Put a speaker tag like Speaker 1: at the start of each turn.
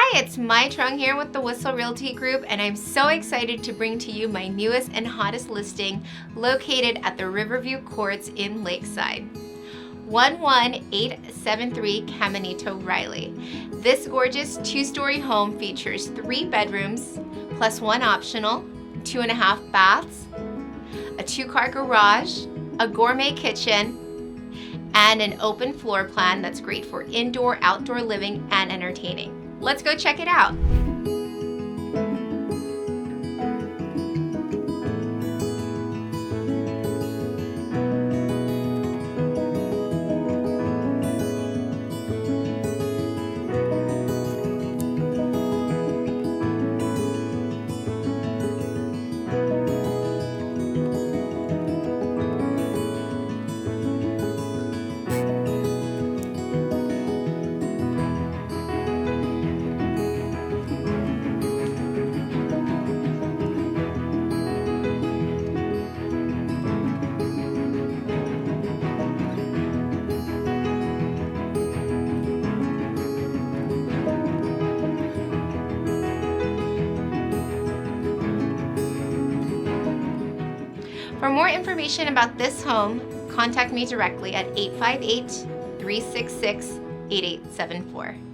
Speaker 1: Hi, it's Mai Truong here with the Whissel Realty Group, and I'm so excited to bring to you my newest and hottest listing located at the Riverview Courts in Lakeside. 11873 Caminito Rihely. This gorgeous two-story home features 3 bedrooms plus 1 optional, 2.5 baths, a 2-car garage, a gourmet kitchen, and an open floor plan that's great for indoor, outdoor living and entertaining. Let's go check it out. For more information about this home, contact me directly at 858-366-8874.